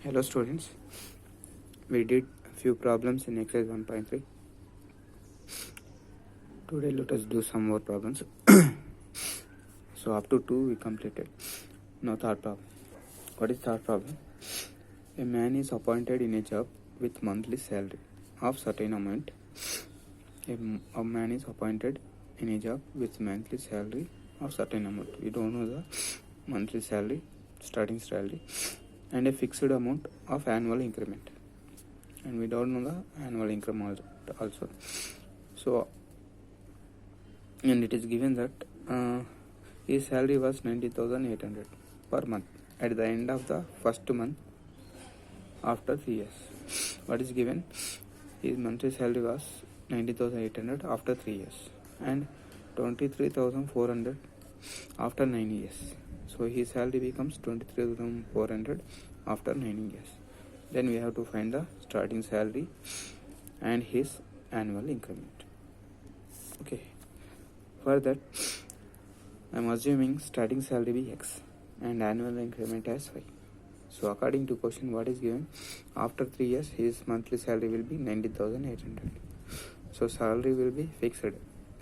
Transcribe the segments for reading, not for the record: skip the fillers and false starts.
Hello students, we did a few problems in exercise 1.3. Today let us do some more problems. So up to 2 we completed. Now third problem. What is third problem? A man is appointed in a job with monthly salary of certain amount. A man is appointed in a job with monthly salary of certain amount. We don't know the monthly salary, starting salary, and a fixed amount of annual increment. And we don't know the annual increment also. So, and it is given that his salary was 90,800 per month at the end of the first month after 3 years. What is given? His monthly salary was 90,800 after 3 years and 23,400 after 9 years. So his salary becomes 23,400 after 9 years. Then we have to find the starting salary and his annual increment. Okay. For that, I am assuming starting salary be X and annual increment as Y. So according to question, what is given? After 3 years, his monthly salary will be 90,800. So salary will be fixed.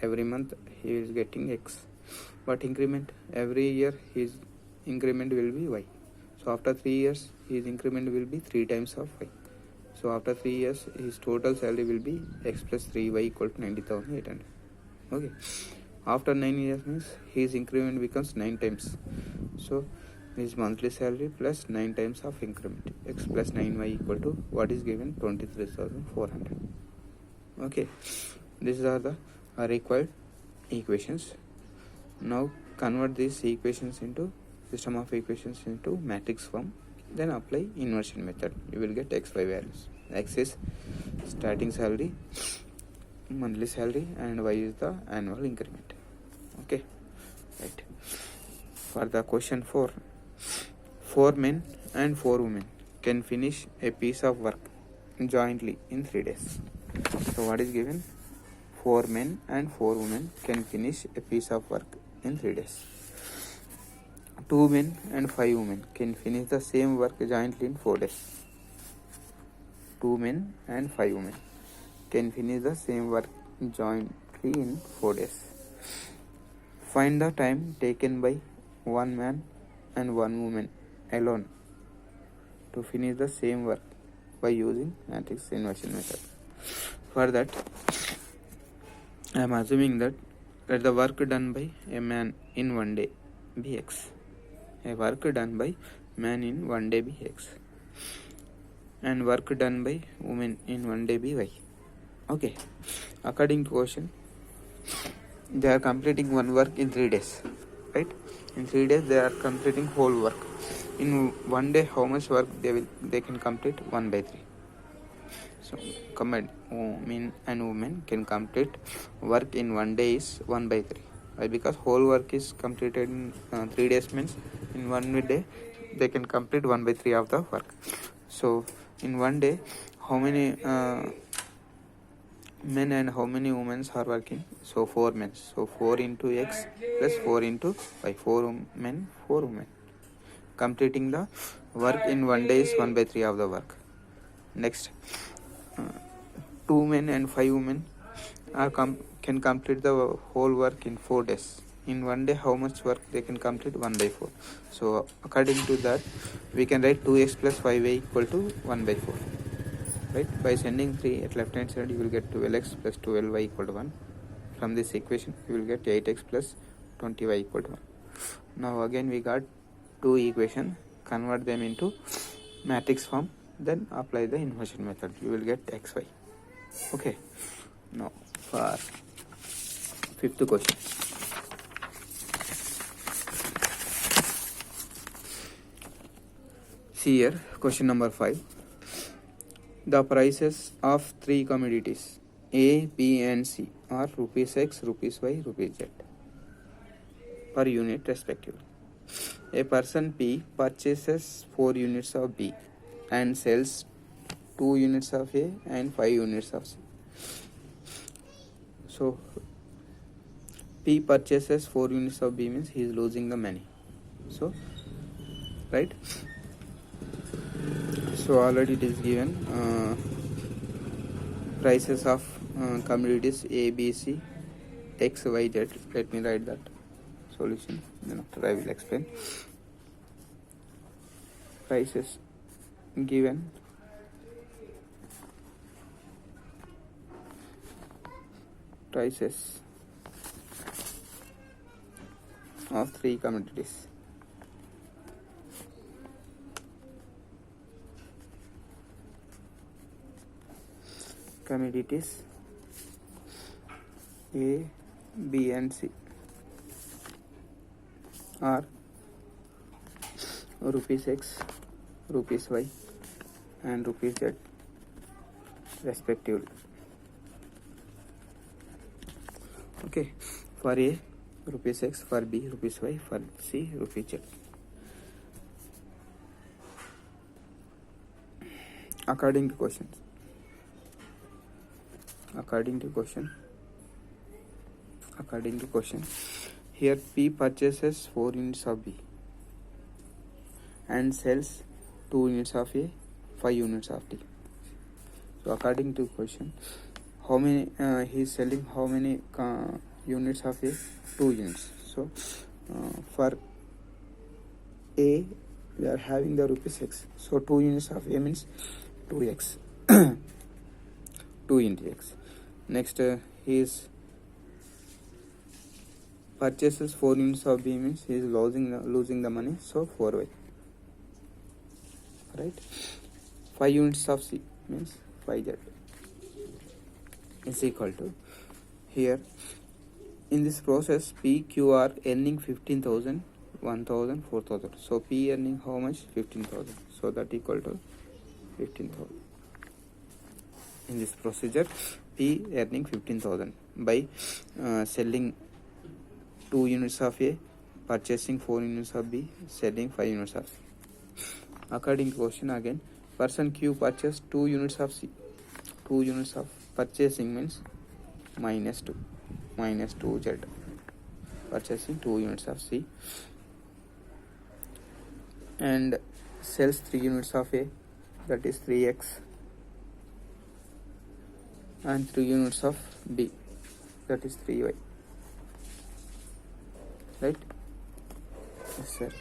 Every month he is getting X. But increment, every year his increment will be Y. So after 3 years, his increment will be 3 times of Y. So after 3 years, his total salary will be X plus 3Y equal to 90,800. Okay. After 9 years means his increment becomes 9 times. So his monthly salary plus 9 times of increment. X plus 9Y equal to what is given? 23,400. Okay. These are the required equations. Now convert these equations into system of equations into matrix form. Then apply inversion method. You will get XY values. X is starting salary, monthly salary, and Y is the annual increment. Okay, right. For the question 4, 4 men and 4 women can finish a piece of work jointly in 3 days. So what is given? 4 men and 4 women can finish a piece of work in 3 days. 2 men and 5 women can finish the same work jointly in 4 days. 2 men and 5 women can finish the same work jointly in 4 days. Find the time taken by 1 man and 1 woman alone to finish the same work by using matrix inversion method. For that, I am assuming that let the work done by a man in 1 day be X. A work done by man in 1 day be X. And work done by woman in 1 day be Y. Okay. According to question, they are completing one work in 3 days. Right? In 3 days they are completing whole work. In 1 day, how much work they can complete? 1 by 3. So combined men and women can complete work in 1 day is 1 by 3. Why? Because whole work is completed in 3 days means in 1 day they can complete 1 by 3 of the work. So in 1 day, how many men and how many women are working? So 4 men. So 4 into X plus 4 into Y. 4 men, 4 women. Completing the work in 1 day is 1 by 3 of the work. Next, 2 men and 5 women can complete the whole work in 4 days. In 1 day, how much work they can complete? 1 by 4. So according to that, we can write 2x plus 5y equal to 1 by 4. Right? By sending 3 at left hand side, you will get 12x plus 12y equal to 1. From this equation, you will get 8x plus 20y equal to 1. Now again we got 2 equations. Convert them into matrix form. Then apply the inversion method. You will get xy. Okay. Now for 5th question. See here, question number 5. The prices of 3 commodities A, B and C are rupees X, rupees Y, rupees Z per unit respectively. A person P purchases 4 units of B and sells 2 units of A and 5 units of C. So P purchases 4 units of B means he is losing the money. So right. So already it is given prices of commodities A, B, C, X, Y, Z. Let me write that solution, then after I will explain. Prices given, prices of three commodities. Commodities A, B and C are rupees X, rupees Y and rupees Z respectively. Okay, for A rupees X, for B rupees Y, for C rupees Z. According to questions. According to question, here P purchases 4 units of B and sells 2 units of A, 5 units of D. So according to question, how many he is selling how many units of A? 2 units. So for A we are having the rupees X. So 2 units of A means 2x. 2 into x. Next he is purchases 4 units of B means he is losing the money, so 4y. Right? 5 units of C means 5z is equal to, here in this process P, Q are earning 15,000, 1,000, 4,000. So P earning how much? 15,000. So that equal to 15,000. In this procedure P earning 15,000 by selling 2 units of A, purchasing 4 units of B, selling 5 units of C. According to question again, person Q purchased 2 units of C. 2 units of purchasing means minus 2z. Purchasing 2 units of C and sells 3 units of A, that is 3x, and 3 units of B, that is 3y. Right? Yes, sir.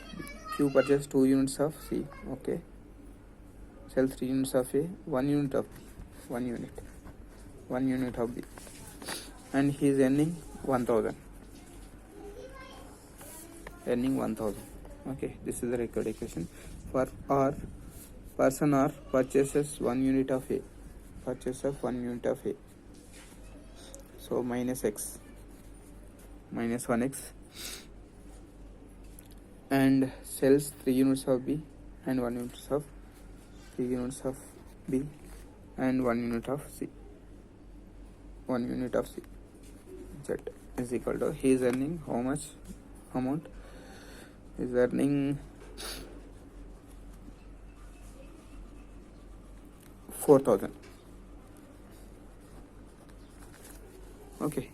Q purchase 2 units of C. Okay. Sell 3 units of A, 1 unit of B. 1 unit of B. And he is earning 1,000. Okay. This is the required equation. For R, person R purchases 1 unit of A. Purchase of 1 unit of A. So minus 1x. And sells 3 units of B and 1 unit of 3 units of B and 1 unit of C. 1 unit of C. Z is equal to, he is earning how much amount? He is earning 4,000. Okay.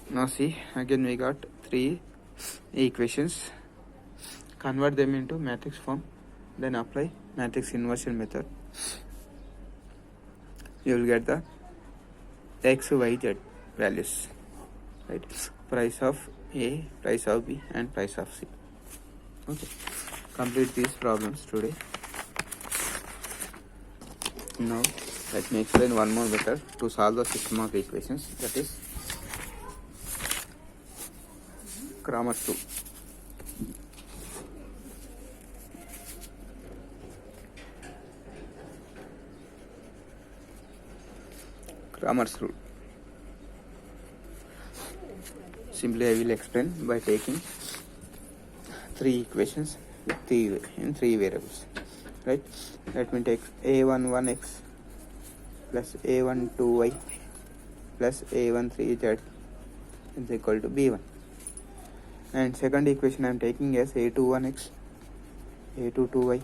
Now see, again we got 3 equations. Convert them into matrix form, then apply matrix inversion method. You will get the x, y, z values, right? Price of A, price of B, and price of C. Okay, complete these problems today. Now let me explain one more method to solve the system of equations, that is Cramer's rule. Cramer's rule. Simply I will explain by taking 3 equations in 3 variables. Right? Let me take a11x plus a12y plus a13z is equal to b1. And second equation I am taking as a21x, a22y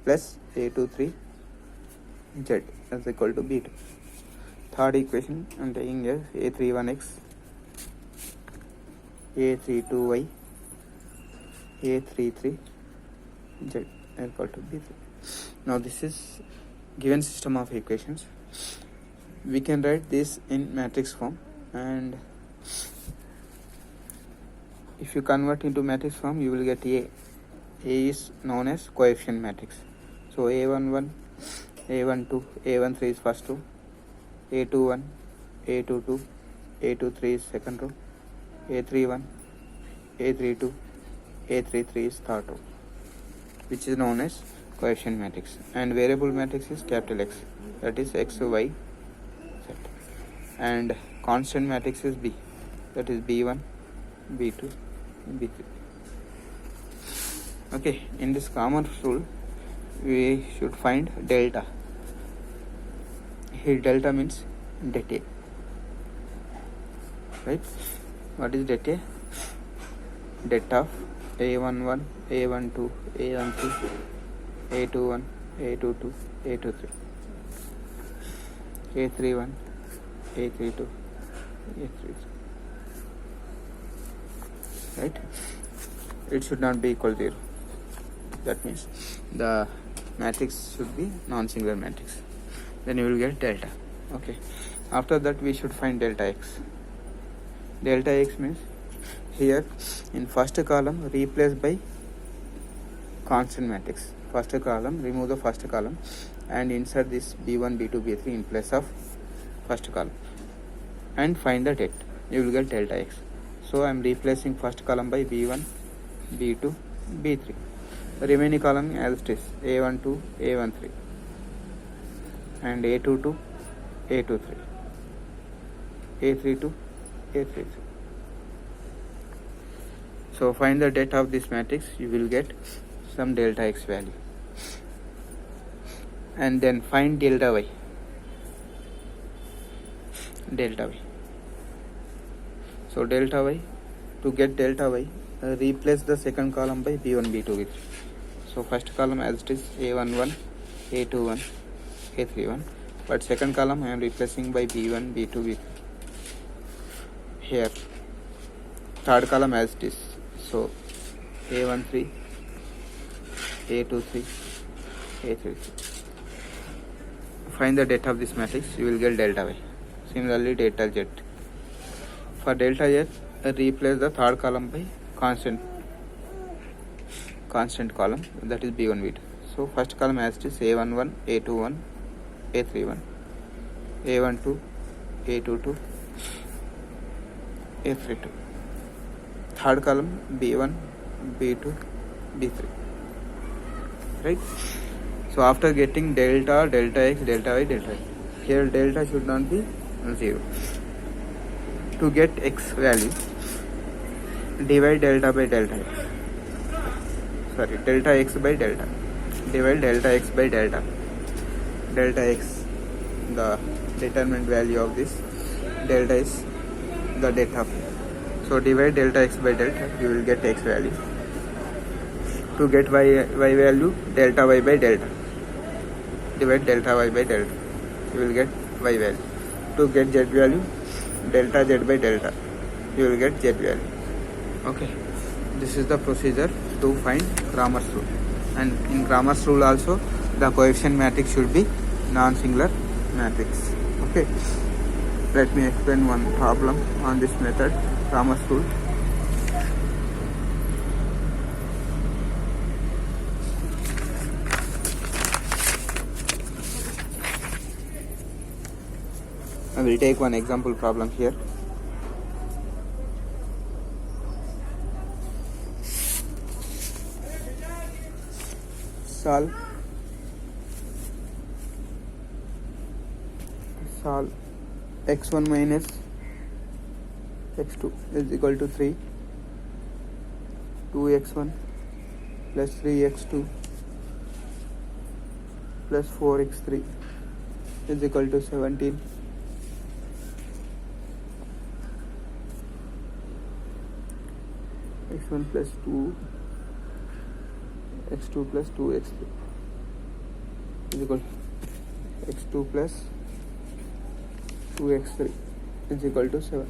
plus a23z is equal to b2. Third equation I am taking as a31x, a32y, a33z equal to b3. Now this is given system of equations. We can write this in matrix form, and if you convert into matrix form, you will get A. A is known as coefficient matrix. So A11, A12, A13 is first row, A21, A22, A23 is second row, A31, A32, A33 is third row, which is known as coefficient matrix. And variable matrix is capital X, that is X, Y, Z. And constant matrix is B, that is B1, B2, B3. Okay, in this Cramer's rule, we should find delta. Here delta means det A, right? What is det A? Det of A11, A12, A13, A21, A22, A23, A31, A32, A33. Right? It should not be equal to 0. That means the matrix should be non-singular matrix. Then you will get delta. Okay. After that, we should find delta x. Delta x means here in first column replace by constant matrix. First column, remove the first column and insert this b1, b2, b3 in place of first column and find the det. You will get delta x. So I am replacing first column by b1, b2, b3. The remaining column as it is a12, a13 and a22, a23, a32, a33. So find the det of this matrix. You will get some delta x value, and then find delta y. Delta y. So delta y, to get delta y, replace the second column by b1, b2, b3. So first column as it is a11, a21, a31, but second column I am replacing by b1, b2, b3. Here third column as it is. So a13, a23, a33. Find the det of this matrix. You will get delta y. Similarly, delta z. For delta z, replace the third column by constant column, that is b1, b2. So first column as it is a11, a21, a31, a12, a22, a32. Third column b1, b2, b3. Right? So after getting delta, delta x, delta y, delta y, here delta should not be 0. To get x value, divide delta by delta x. Sorry, delta x by delta. Divide delta x by delta. Delta x, the determinant value of this delta is the det of. So divide delta x by delta, you will get x value. To get y value, delta y by delta. Divide delta y by delta, you will get y value. To get z value, delta z by delta, you will get z value. Okay, this is the procedure to find Cramer's rule. And in Cramer's rule also, the coefficient matrix should be non-singular matrix. Okay, let me explain one problem on this method, Cramer's rule. I will take one example problem here. Solve x1 minus x2 is equal to 3, 2x1 plus 3x2 plus 4x3 is equal to 17. x1 plus 2, x2 plus 2x3 is equal to x2 plus 2x3 is equal to 7.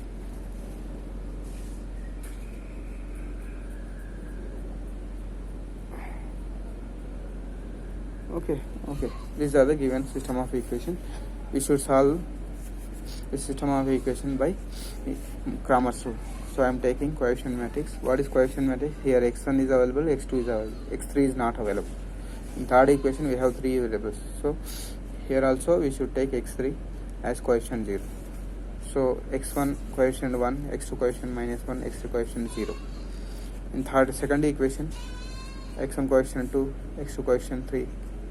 Okay. These are the given system of equation. We should solve the system of equation by Cramer's rule. So I am taking coefficient matrix. What is coefficient matrix? Here x1 is available, x2 is available, x3 is not available. In third equation we have 3 variables. So here also we should take x3 as coefficient 0. So x1 coefficient 1, x2 coefficient -1, x3 coefficient 0. In second equation, x1 coefficient 2, x2 coefficient 3,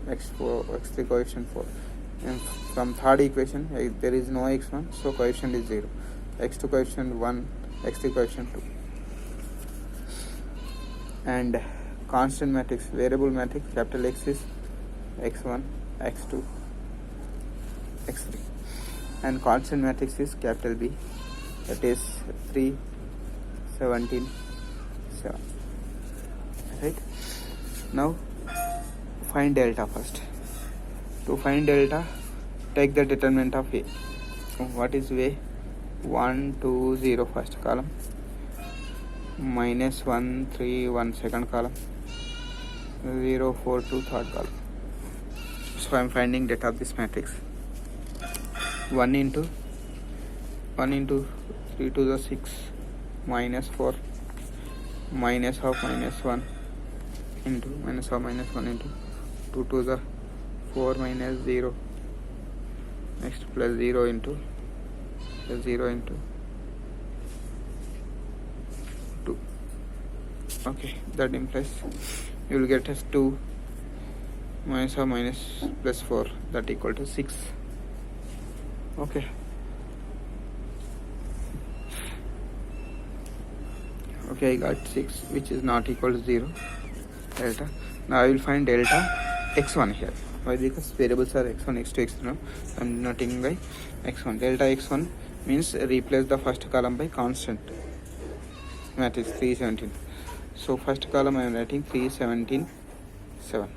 x3 coefficient 4. And from third equation, there is no x1, so coefficient is 0. x2 coefficient 1, x3 coefficient 2. And constant matrix, variable matrix, capital X is x1, x2, x3. And constant matrix is capital B, that is 3, 17, 7. Right? Now find delta first. To find delta, take the determinant of A. What is A? 1, 2, 0 first column, -1, 3, 1 second column, 0, 4, 2 third column. So I am finding delta of this matrix. 1 into 3 to the 6, -4, minus of -1 into 2 to the 4 minus 0, next plus 0 into 2. Okay, that implies you will get as 2 minus of minus plus 4, that equal to 6. Okay. Okay, I got 6, which is not equal to 0. Delta. Now I will find delta x1 here. Why? Because variables are x1, x2, x3. No, I am denoting by x1. Delta x1 means replace the first column by constant matrix 3, 17. So first column I am writing 3, 17, 7.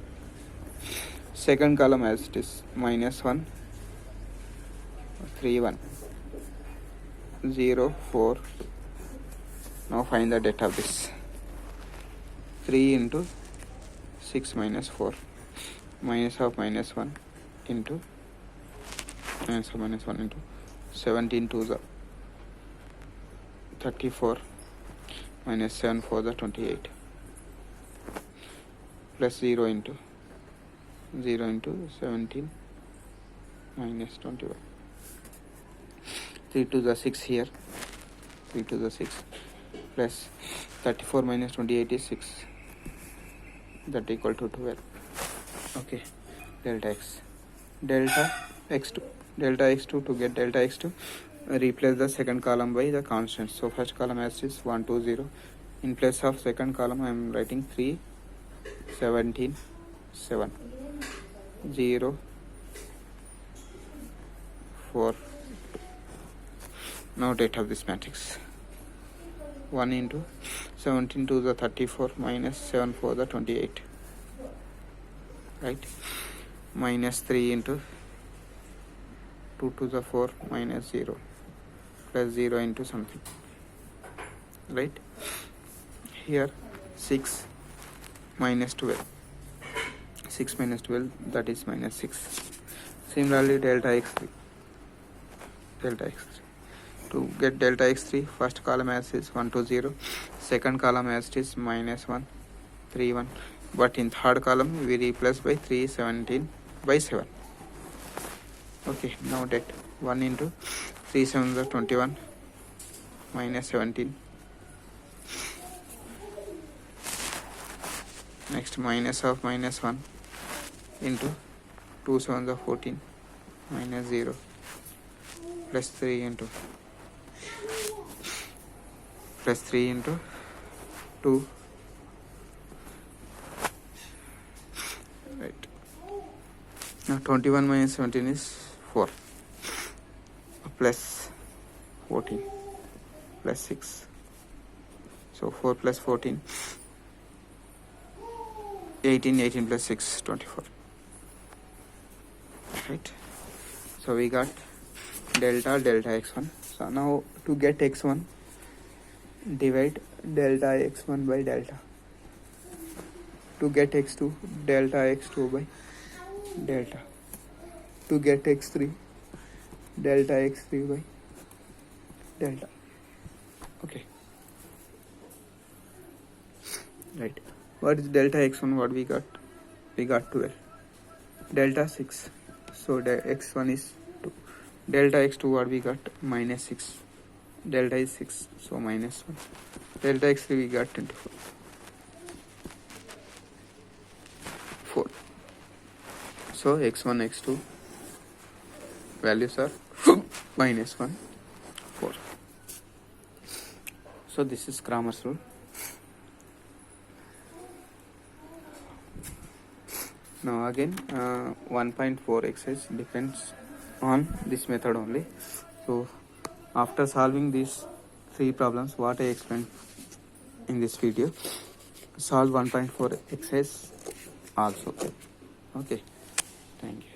Second column as it is -1, 3, 1, 0, 4, 2. Now find the delta of this. 3 into 6 minus 4, minus of -1 into 17 to the 34, minus 7 for the 28, plus 0 into 17 minus 21. 3 to the 6 here, 3 to the 6, plus 34 minus 28 is 6, that equal to 12. Okay, delta x, delta x2. To get delta x2, replace the second column by the constant. So first column as is 1, 2, 0. In place of second column I am writing 3, 17, 7, 0, 4. Now data of this matrix. 1 into 17 to the 34, minus 7 for the 28, right? Minus 3 into 2 to the 4, minus 0, plus 0 into something, right? Here 6 minus 12, 6 minus 12, that is minus 6. Similarly delta x3. To get delta x3, first column as is 1, 2, 0, second column as it is -1, 3, 1, but in third column we replace by 3, 17 by 7. Okay, now that 1 into 3, 7 is 21, minus 17, next minus of -1 into 2, 7 is 14, minus 0, plus 3 into 2, right? Now 21 minus 17 is 4, plus 14, plus 6. So 4 plus 14, 18 plus 6, 24. Right? So we got delta x1. So now to get x1, divide delta x1 by delta. To get x2, delta x2 by delta. To get x3, delta x3 by delta. Okay. Right. What is delta x1? What we got? We got 12. Delta 6. So x1 is 2. Delta x2 what we got? Minus 6. Delta is 6. So minus 1. Delta x3 we got 24. 4. So x1, x2 values are minus 1, 4. So this is Cramer's rule. Now again 1.4 exercise depends on this method only. So after solving these 3 problems what I explained in this video, solve 1.4 exercise also. Okay, thank you.